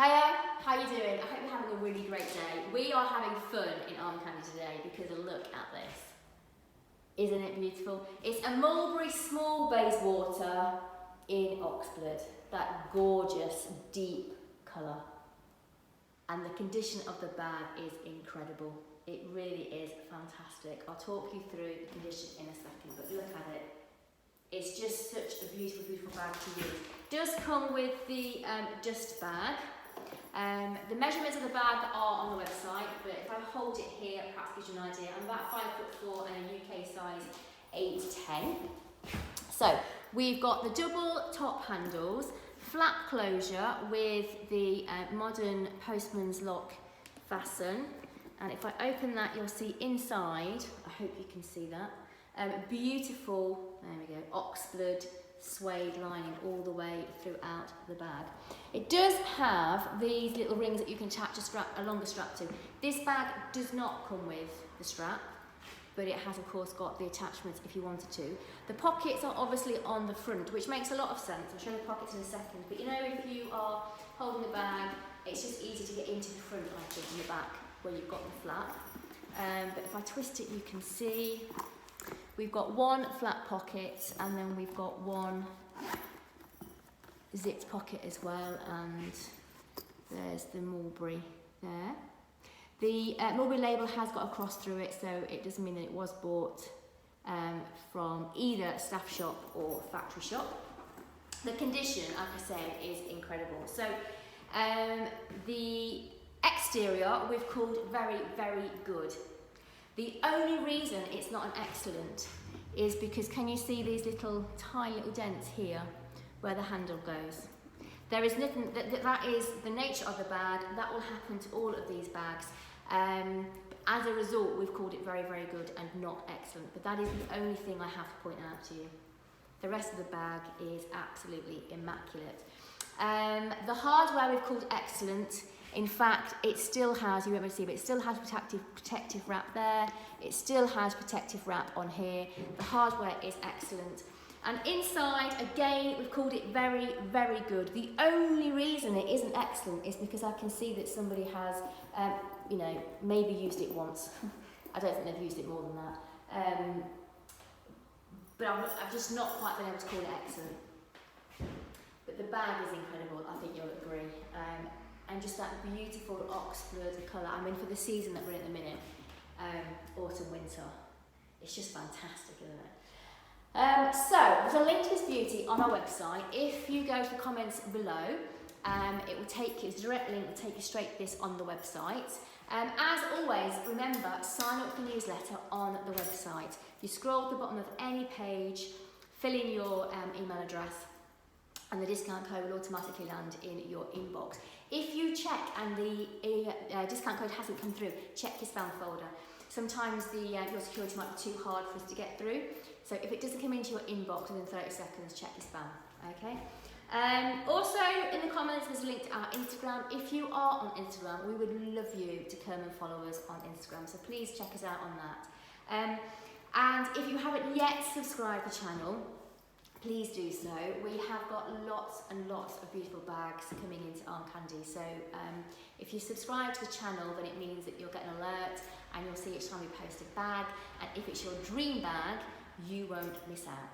Hiya, how you doing? I hope you're having a really great day. We are having fun in Armcandy today because look at this. Isn't it beautiful? It's a Mulberry small Bayswater in Oxblood. That gorgeous deep colour. And the condition of the bag is incredible. It really is fantastic. I'll talk you through the condition in a second, but look at it. It's just such a beautiful, beautiful bag to use. It does come with the dust bag. The measurements of the bag are on the website, but if I hold it here, it perhaps gives you an idea. I'm about 5'4" and a UK size 8'10". So we've got the double top handles, flap closure with the modern postman's lock fasten. And if I open that, you'll see inside, I hope you can see that, beautiful, there we go, Oxblood suede lining all the way throughout the bag. It does have these little rings that you can attach a longer strap to. This bag does not come with the strap, but it has of course got the attachments if you wanted to. The pockets are obviously on the front, which makes a lot of sense. I'll show you the pockets in a second, but you know, if you are holding the bag, it's just easy to get into the front, I think, in the back where you've got the flap. But if I twist it, you can see we've got one flat pocket, and then we've got one zipped pocket as well, and there's the Mulberry there. The Mulberry label has got a cross through it, so it does mean that it was bought from either staff shop or factory shop. The condition, like I said, is incredible. So the exterior we've called very, very good. The only reason it's not an excellent is because, can you see these tiny little dents here where the handle goes? There is nothing, that is the nature of the bag. That will happen to all of these bags. As a result, we've called it very, very good and not excellent, but that is the only thing I have to point out to you. The rest of the bag is absolutely immaculate. The hardware we've called excellent. In fact, it still has, you won't be able to see, but it still has protective wrap there. It still has protective wrap on here. The hardware is excellent. And inside, again, we've called it very, very good. The only reason it isn't excellent is because I can see that somebody has, you know, maybe used it once. I don't think they've used it more than that. But I've just not quite been able to call it excellent. But the bag is incredible, I think you'll agree. And just that beautiful Oxblood colour. I mean, for the season that we're in at the minute, autumn, winter, it's just fantastic, isn't it? So there's a link to this beauty on our website. If you go to the comments below, it will take you, it's a direct link, will take you straight to this on the website. As always, remember, sign up for the newsletter on the website. You scroll to the bottom of any page, fill in your email address, and the discount code will automatically land in your inbox. If you check and the discount code hasn't come through, check your spam folder. Sometimes your security might be too hard for us to get through. So if it doesn't come into your inbox within 30 seconds, check your spam, okay? Also, in the comments, there's a link to our Instagram. If you are on Instagram, we would love you to come and follow us on Instagram. So please check us out on that. And if you haven't yet subscribed to the channel, please do so. We have got lots and lots of beautiful bags coming into Armcandy. So if you subscribe to the channel, then it means that you'll get an alert and you'll see each time we post a bag. And if it's your dream bag, you won't miss out.